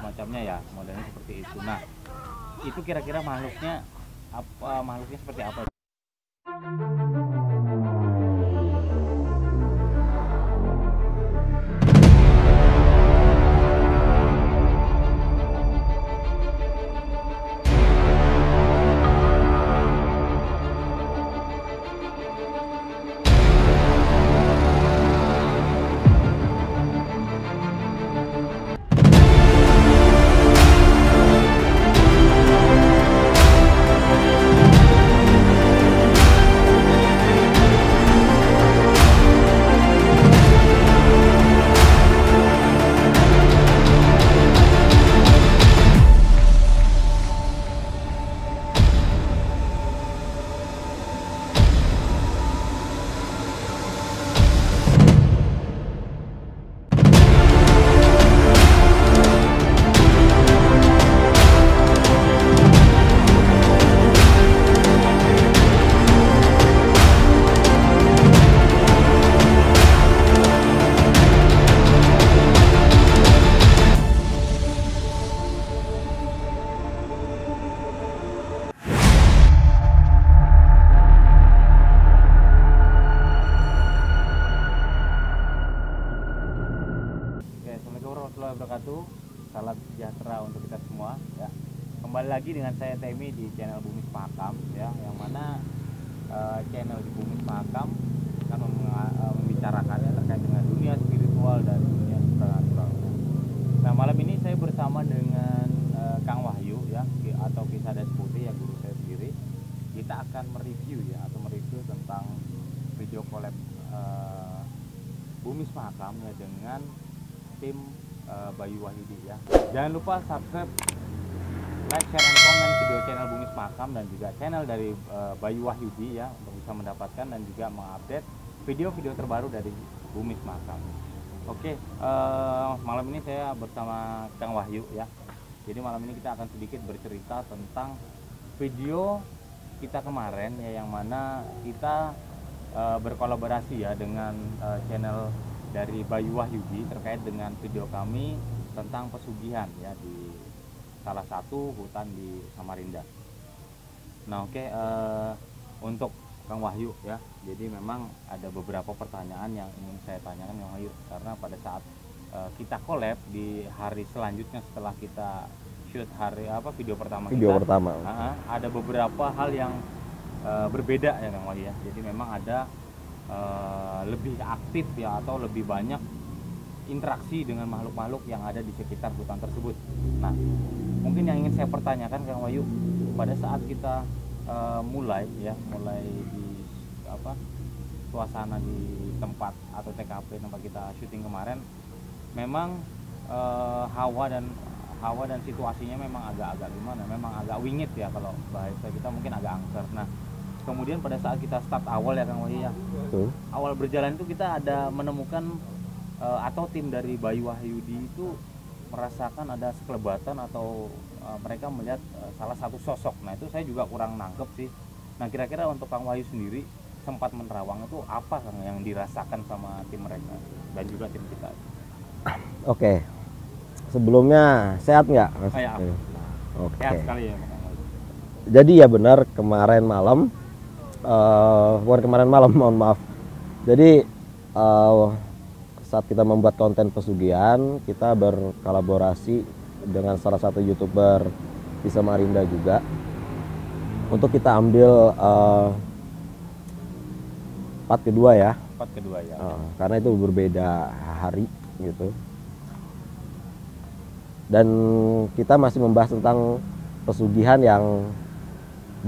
semacamnya ya, modelnya seperti itu. Nah, itu kira-kira makhluknya seperti apa? Wabarakatuh. Salam sejahtera untuk kita semua ya. Kembali lagi dengan saya Temi di channel Bumi Semakam ya, yang mana channel di Bumi Semakam akan membicarakan ya, terkait dengan dunia spiritual dan dunia supernatural. Nah, malam ini saya bersama dengan Kang Wahyu ya, atau Kisah Das Putih, yang guru saya sendiri. Kita akan mereview ya, atau mereview tentang video collab Bumi Semakam ya, dengan tim Bayu Wahyudi ya. Jangan lupa subscribe, like, share, dan komen video channel Bumi Semakam dan juga channel dari Bayu Wahyudi ya, untuk bisa mendapatkan dan juga mengupdate video-video terbaru dari Bumi Semakam. Oke, malam ini saya bersama Kang Wahyu ya. Jadi malam ini kita akan sedikit bercerita tentang video kita kemarin ya, yang mana kita berkolaborasi ya dengan channel dari Bayu Wahyudi terkait dengan video kami tentang pesugihan ya di salah satu hutan di Samarinda. Nah, oke, untuk Kang Wahyu ya, jadi memang ada beberapa pertanyaan yang ingin saya tanyakan Kang Wahyu, karena pada saat kita collab di hari selanjutnya setelah kita shoot video pertama ada beberapa hal yang berbeda ya Kang Wahyu ya. Jadi memang ada lebih aktif ya, atau lebih banyak interaksi dengan makhluk-makhluk yang ada di sekitar hutan tersebut. Nah, mungkin yang ingin saya pertanyakan Kang Wahyu, pada saat kita mulai di suasana di tempat atau TKP tempat kita syuting kemarin, memang hawa dan situasinya memang agak gimana, memang agak wingit ya, kalau bahasa kita mungkin agak angker. Nah, kemudian pada saat kita start awal ya Kang Wahyu ya, awal berjalan itu kita ada menemukan atau tim dari Bayu Wahyudi itu merasakan ada sekelebatan atau mereka melihat salah satu sosok. Nah, itu saya juga kurang nangkep sih. Nah, kira-kira untuk Kang Wahyu sendiri sempat menerawang itu apa Kang yang dirasakan sama tim mereka dan juga tim kita? Oke, sebelumnya sehat nggak Mas? Ya, oke. Sehat sekali ya Kang Wahyu. Jadi ya benar, kemarin malam, bukan kemarin malam, mohon maaf. Jadi saat kita membuat konten pesugihan, kita berkolaborasi dengan salah satu YouTuber di Samarinda juga, untuk kita ambil part kedua ya. Part kedua ya. Karena itu berbeda hari gitu. Dan kita masih membahas tentang pesugihan yang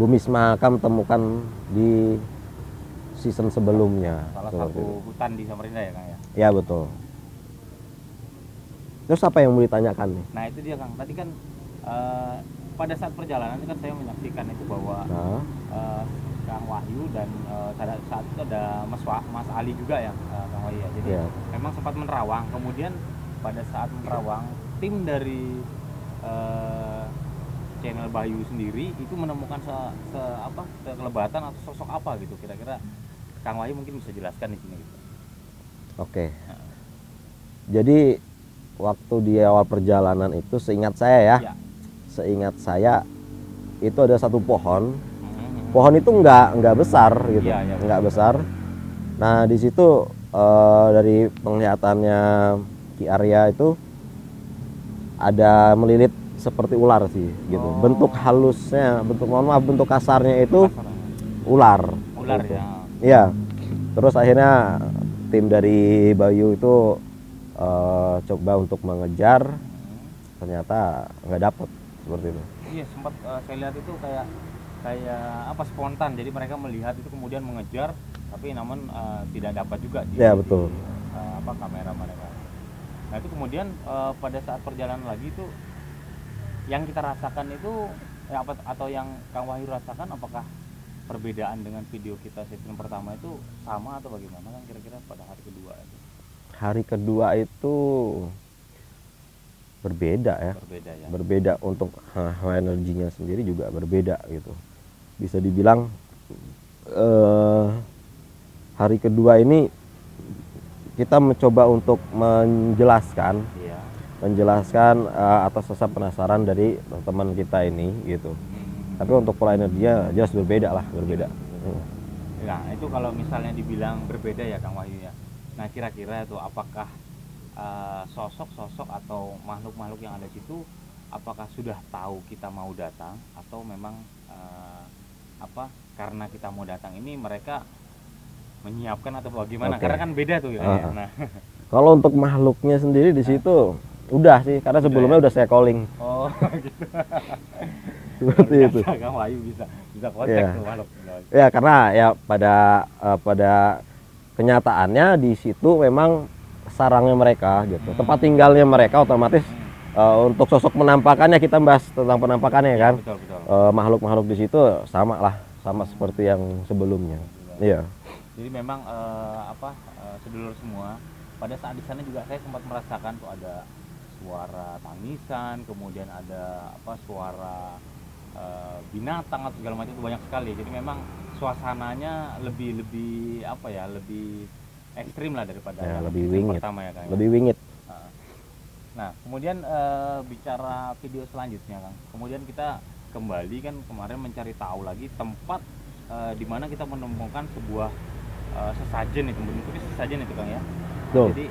Bumi Semakam temukan di season sebelumnya. Salah satu hutan di Samarinda ya Kang ya? Ya betul. Terus apa yang mau ditanyakan nih? Nah, itu dia Kang, tadi kan pada saat perjalanan kan saya menyaksikan itu bahwa Kang Wahyu dan saat itu ada Mas Ali juga ya Kang Wahyu ya. Jadi memang sempat menerawang. Kemudian pada saat menerawang, tim dari channel Bayu sendiri itu menemukan sekelebatan atau sosok apa gitu, kira-kira Kang Wahyu mungkin bisa jelaskan di sini gitu. Oke. Jadi waktu di awal perjalanan itu seingat saya ya, Ya. seingat saya itu ada satu pohon. Pohon itu nggak besar gitu, Iya, iya, nggak besar. Nah di situ dari penglihatannya Ki Arya itu ada melilit seperti ular sih gitu. Oh. Bentuk halusnya, bentuk kasarnya itu ular. Ular gitu. ya. Iya. Terus akhirnya tim dari Bayu itu coba untuk mengejar, ternyata nggak dapet seperti itu. Iya, sempat saya lihat itu kayak apa, spontan. Jadi mereka melihat itu kemudian mengejar, tapi namun tidak dapat juga Ya, betul. apa, kamera mereka. Nah itu kemudian pada saat perjalanan lagi itu yang kita rasakan itu ya, apa, atau yang Kang Wahyu rasakan, apakah perbedaan dengan video kita session pertama itu sama atau bagaimana kan kira-kira pada hari kedua itu? Hari kedua itu berbeda ya. Berbeda ya. Berbeda untuk energinya sendiri juga berbeda gitu. Bisa dibilang hari kedua ini kita mencoba untuk menjelaskan Iya. atas rasa penasaran dari teman kita ini gitu. Tapi untuk pola energinya jelas berbeda lah, berbeda. Nah itu kalau misalnya dibilang berbeda ya Kang Wahyu ya. Nah kira-kira itu apakah sosok-sosok atau makhluk-makhluk yang ada di situ apakah sudah tahu kita mau datang, atau memang apa, karena kita mau datang ini mereka menyiapkan atau bagaimana? Oke. Karena kan beda tuh ya. Nah, Kalau untuk makhluknya sendiri di situ udah sih, karena sebelumnya udah saya calling oh gitu. seperti Luar itu. biasa, Kang Wahyu bisa kontak Iya. tuh makhluk. Ya karena ya pada kenyataannya di situ memang sarangnya mereka gitu, tempat tinggalnya mereka, otomatis untuk sosok penampakannya kita bahas tentang penampakannya kan. Betul betul. Makhluk-makhluk di situ sama seperti yang sebelumnya. Iya. Jadi memang sedulur semua, pada saat di sana juga saya sempat merasakan tuh ada suara tangisan, kemudian ada suara binatang atau segala macam, itu banyak sekali. Jadi memang suasananya lebih ekstrim lah daripada Ya, yang lebih wingit. pertama ya Kang. Lebih wingit. Nah kemudian bicara video selanjutnya Kang, kemudian kita kembali kan kemarin mencari tahu lagi tempat di mana kita menemukan sebuah sesajen, itu bentuknya sesajen itu Kang ya. Tuh. Jadi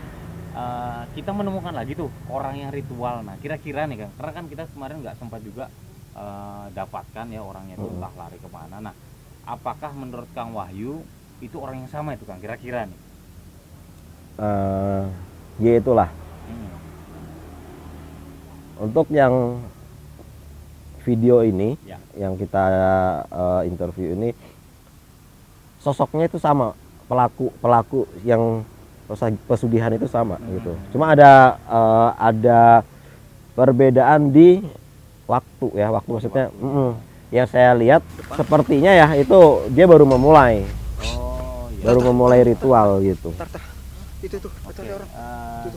kita menemukan lagi tuh orang yang ritual. Nah kira-kira nih Kang, karena kan kita kemarin nggak sempat juga dapatkan ya orangnya itu entah lari kemana. Nah apakah menurut Kang Wahyu itu orang yang sama itu Kang, kira-kira nih? Ya itulah. Untuk yang video ini, Ya. yang kita interview ini, sosoknya itu sama, pelaku yang pesugihan itu sama gitu. Cuma ada perbedaan di waktu ya, waktu maksudnya. Yang saya lihat sepertinya ya itu dia baru memulai, Oh iya. baru memulai ritual gitu. Itu tuh, Oke, ada orang.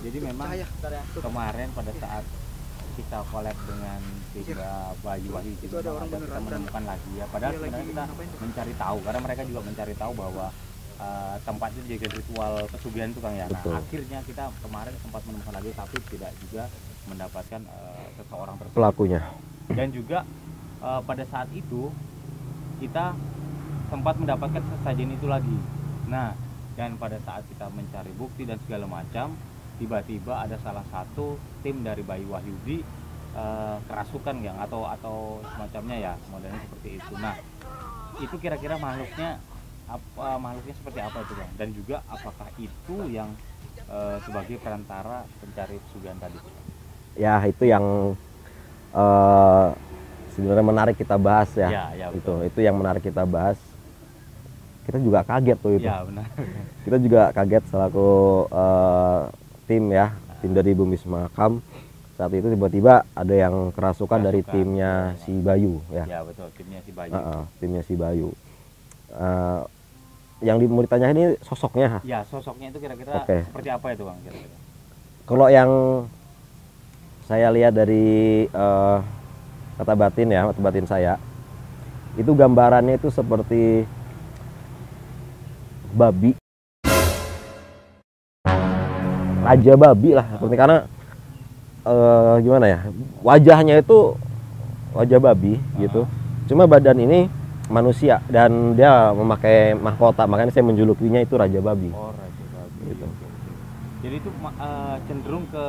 jadi memang cahaya. kemarin pada saat kita collab dengan tim Bayu Wahyu Itu ada orang kita beneran, menemukan lagi ya. Padahal dia sebenarnya lagi kita ngapain tuh? mencari tahu, karena mereka juga mencari tahu bahwa tempat itu jadi ritual pesugihan itu Kang ya. Nah Betul. akhirnya kita kemarin sempat menemukan lagi, tapi tidak juga mendapatkan seseorang tersebut. Pelakunya. Dan juga pada saat itu kita sempat mendapatkan sesajen itu lagi. Nah dan pada saat kita mencari bukti dan segala macam, tiba-tiba ada salah satu tim dari Bayu Wahyudi kerasukan yang atau semacamnya ya, modelnya seperti itu. Nah itu kira-kira makhluknya seperti apa itu Bang? Dan juga apakah itu yang sebagai perantara pencari pesugihan tadi? Ya itu yang sebenarnya menarik kita bahas ya. Ya, betul. Itu yang menarik kita bahas. Kita juga kaget tuh itu. Ya benar. Kita juga kaget selaku tim ya, tim dari Bumi Semakam. Saat itu tiba-tiba ada yang kerasukan dari timnya si Bayu ya. Ya betul, timnya si Bayu. Timnya si Bayu. Yang mau ditanya ini sosoknya. Ya sosoknya itu kira-kira Oke. seperti apa itu Bang kira-kira? Kalau yang saya lihat dari mata batin saya, itu gambarannya itu seperti babi, raja babi lah, seperti, karena gimana ya, wajahnya itu wajah babi gitu, cuma badan ini manusia dan dia memakai mahkota, makanya saya menjulukinya itu Raja Babi. Oh, Raja Babi. Gitu. Oke, oke. Jadi itu cenderung ke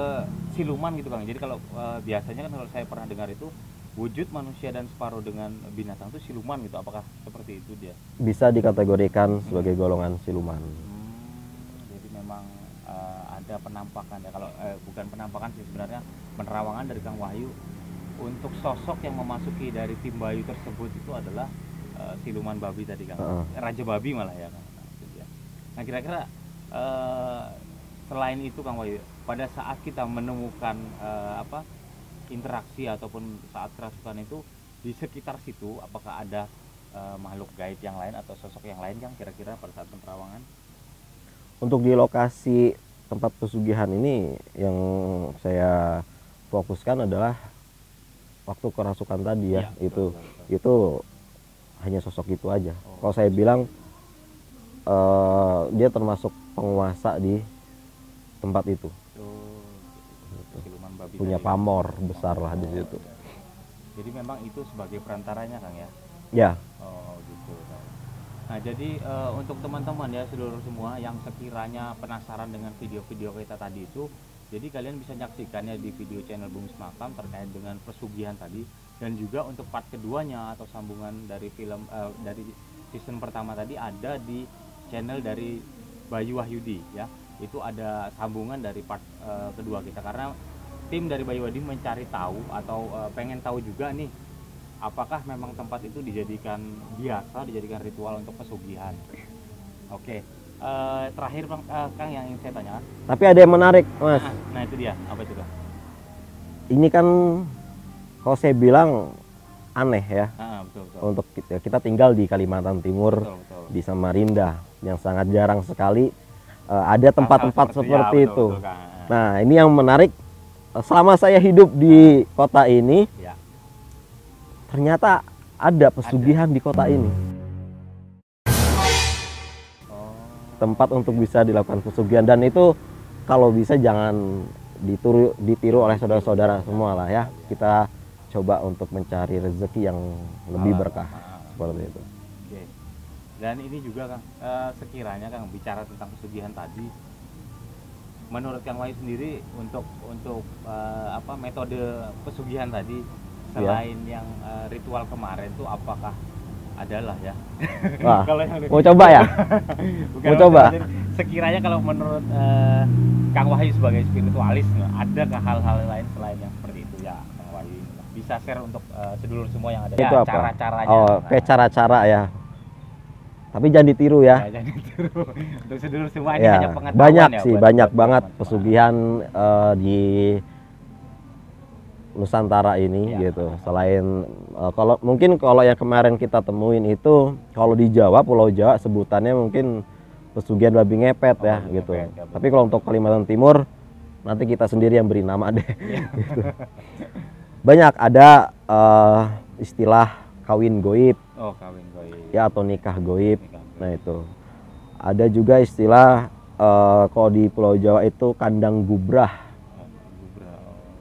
siluman gitu Kang. Jadi kalau biasanya kan kalau saya pernah dengar itu wujud manusia dan separuh dengan binatang itu siluman gitu. Apakah seperti itu dia? Bisa dikategorikan sebagai golongan siluman. Jadi memang ada penampakan ya. Kalau bukan penampakan sih sebenarnya, penerawangan dari Kang Wahyu untuk sosok yang memasuki dari tim Bayu tersebut itu adalah siluman babi tadi Kang. Raja Babi malah ya Kang. Nah, itu dia. Nah, kira-kira selain itu Kang Wahyu, pada saat kita menemukan interaksi ataupun saat kerasukan itu di sekitar situ, apakah ada makhluk gaib yang lain atau sosok yang lain Kang kira-kira pada saat penerawangan? Untuk di lokasi tempat pesugihan ini yang saya fokuskan adalah waktu kerasukan tadi ya, itu hanya sosok itu aja. Kalau saya bilang dia termasuk penguasa di tempat itu. Punya pamor besar lah di situ. Jadi memang itu sebagai perantaranya Kang ya? Ya. Oh gitu. Nah jadi untuk teman-teman ya seluruh semua yang sekiranya penasaran dengan video-video kita tadi itu, jadi kalian bisa nyaksikannya di video channel Bungis Makam terkait dengan pesugihan tadi, dan juga untuk part keduanya atau sambungan dari film dari season pertama tadi ada di channel dari Bayu Wahyudi ya. Itu ada sambungan dari part kedua kita, karena tim dari Bayu Wahyudi mencari tahu atau pengen tahu juga nih apakah memang tempat itu dijadikan dijadikan ritual untuk pesugihan. Oke. Terakhir Kang yang ingin saya tanyakan. Tapi ada yang menarik Mas. Nah itu dia, apa itu Kang? Ini kan kalau saya bilang aneh ya. Betul. Untuk kita tinggal di Kalimantan Timur, betul. Di Samarinda yang sangat jarang sekali ada tempat-tempat seperti itu. Betul, nah ini yang menarik, selama saya hidup di kota ini ya, ternyata ada pesugihan di kota ini. Tempat untuk bisa dilakukan pesugihan, dan itu kalau bisa jangan ditiru oleh saudara-saudara semua lah ya. Kita coba untuk mencari rezeki yang lebih berkah seperti itu. Oke. Dan ini juga Kang, sekiranya Kang bicara tentang pesugihan tadi, menurut Kang Wahyu sendiri untuk metode pesugihan tadi selain yang ritual kemarin tuh apakah adalah ya? Wah, kalau yang mau coba ya? Mau coba? Sekiranya kalau menurut Kang Wahyu sebagai spiritualis, adakah hal-hal lain selain yang seperti itu ya Kang Wahyu? Bisa share untuk sedulur semua yang ada. Itu ya, apa? Cara-caranya. Oh, kayak cara-cara ya. Tapi jangan ditiru ya. Jangan ditiru. Untuk sedulur semua ini ya, hanya pengetahuan banyak ya, sih, banyak banget pesugihan di Nusantara ini ya, gitu. Selain kalau yang kemarin kita temuin itu kalau di Jawa, Pulau Jawa sebutannya mungkin pesugihan babi ngepet ya gitu. Ya, tapi kalau untuk Kalimantan Timur nanti kita sendiri yang beri nama deh. Gitu. Banyak ada istilah kawin goib. Oh, kawin goib. Ya, atau nikah goib. Nah itu. Ada juga istilah kalau di Pulau Jawa itu kandang gubrah.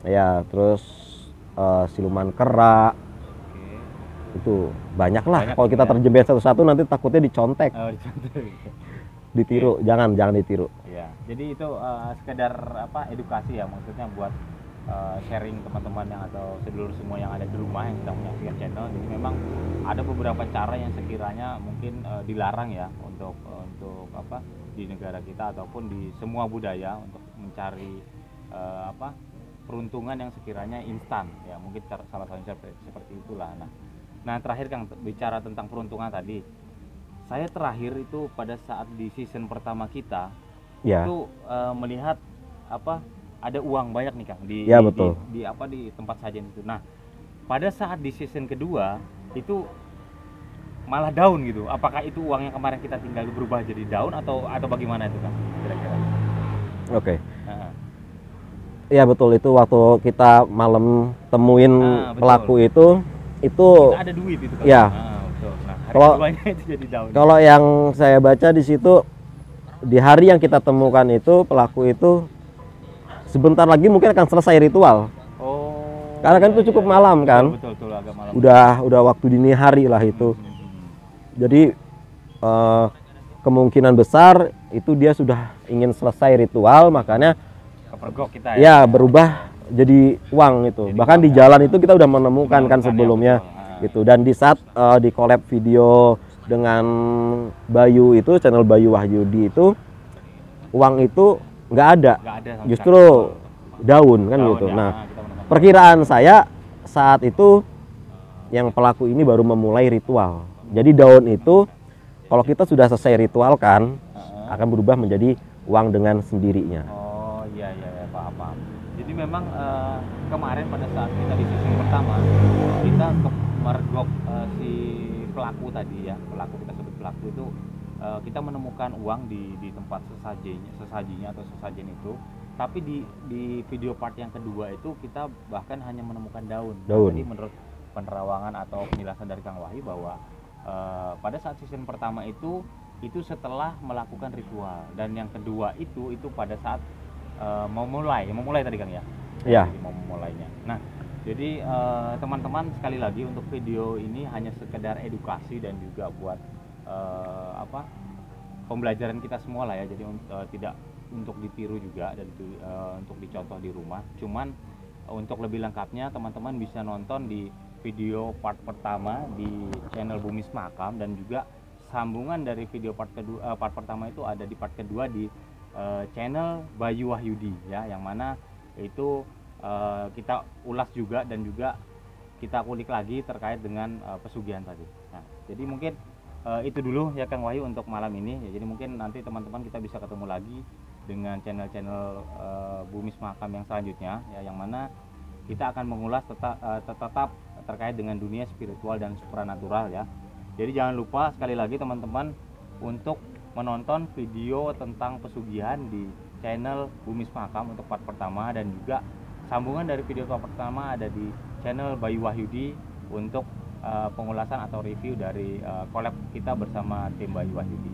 Ya, terus siluman kera. Itu banyak lah. Kalau kita terjebak satu-satu nanti takutnya dicontek. Ditiru, jangan ditiru. Ya, jadi itu sekedar edukasi ya, maksudnya buat sharing teman-teman yang atau sedulur semua yang ada di rumah yang sedang menyaksikan channel. Jadi memang ada beberapa cara yang sekiranya mungkin dilarang ya untuk di negara kita ataupun di semua budaya untuk mencari peruntungan yang sekiranya instan ya, mungkin salah satunya seperti itulah. Nah terakhir Kang, bicara tentang peruntungan tadi, saya terakhir itu pada saat di season pertama kita ya, itu melihat ada uang banyak nih Kang di tempat sajian itu. Nah pada saat di season kedua itu malah daun gitu. Apakah itu uang yang kemarin kita tinggal berubah jadi daun atau bagaimana itu Kang kira-kira? Oke. Iya betul, itu waktu kita malam temuin pelaku itu kita ada duit itu kan. Ya. Betul. Nah, itu jadi daun. Kalau yang saya baca di situ, di hari yang kita temukan itu pelaku itu sebentar lagi mungkin akan selesai ritual. Oh. Karena kan itu cukup malam kan. Betul, agak malam. Udah waktu dini hari lah itu. Jadi kemungkinan besar itu dia sudah ingin selesai ritual, makanya kepergok kita ya. Ya, berubah jadi uang itu. Jadi bahkan di jalan itu kita udah menemukan kan sebelumnya ya, gitu. Dan di saat di collab video dengan Bayu itu, channel Bayu Wahyudi itu, uang itu nggak ada. Justru daun kan gitu. Ya, Nah, perkiraan saya saat itu yang pelaku ini baru memulai ritual. Jadi daun itu kalau kita sudah selesai ritual kan akan berubah menjadi uang dengan sendirinya. Oh iya, paham. Jadi memang kemarin pada saat kita di sesi pertama kita mergok si pelaku tadi ya, kita sebut pelaku itu, kita menemukan uang di tempat sesajinya atau sesajen itu. Tapi di video part yang kedua itu kita bahkan hanya menemukan daun. Jadi menurut penerawangan atau penjelasan dari Kang Wahyu bahwa pada saat season pertama itu setelah melakukan ritual, dan yang kedua itu pada saat memulai tadi Kang ya. Iya. Mau memulainya. Nah, jadi teman-teman sekali lagi untuk video ini hanya sekedar edukasi dan juga buat pembelajaran kita semua lah ya. Jadi tidak untuk ditiru juga dan untuk dicontoh di rumah. Cuman untuk lebih lengkapnya teman-teman bisa nonton di video part pertama di channel Bumis Makam, dan juga sambungan dari video part pertama itu ada di part kedua di channel Bayu Wahyudi ya, yang mana itu kita ulas juga dan juga kita kulik lagi terkait dengan pesugihan tadi. Nah, jadi mungkin itu dulu ya Kang Wahyu untuk malam ini ya. Jadi mungkin nanti teman-teman kita bisa ketemu lagi dengan channel-channel Bumis Makam yang selanjutnya ya, yang mana kita akan mengulas tetap terkait dengan dunia spiritual dan supranatural ya. Jadi jangan lupa sekali lagi teman-teman untuk menonton video tentang pesugihan di channel Bumis Makam untuk part pertama, dan juga sambungan dari video part pertama ada di channel Bayu Wahyudi untuk pengulasan atau review dari collab kita bersama tim Bayu Wahyudi.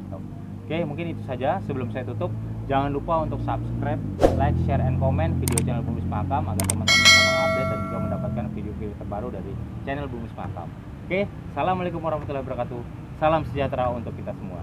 Oke, mungkin itu saja. Sebelum saya tutup, jangan lupa untuk subscribe, like, share, and comment video channel Bumis Makam agar teman-teman bisa mengupdate dan juga mendapatkan video-video terbaru dari channel Bumis Makam. Oke, assalamualaikum warahmatullahi wabarakatuh. Salam sejahtera untuk kita semua.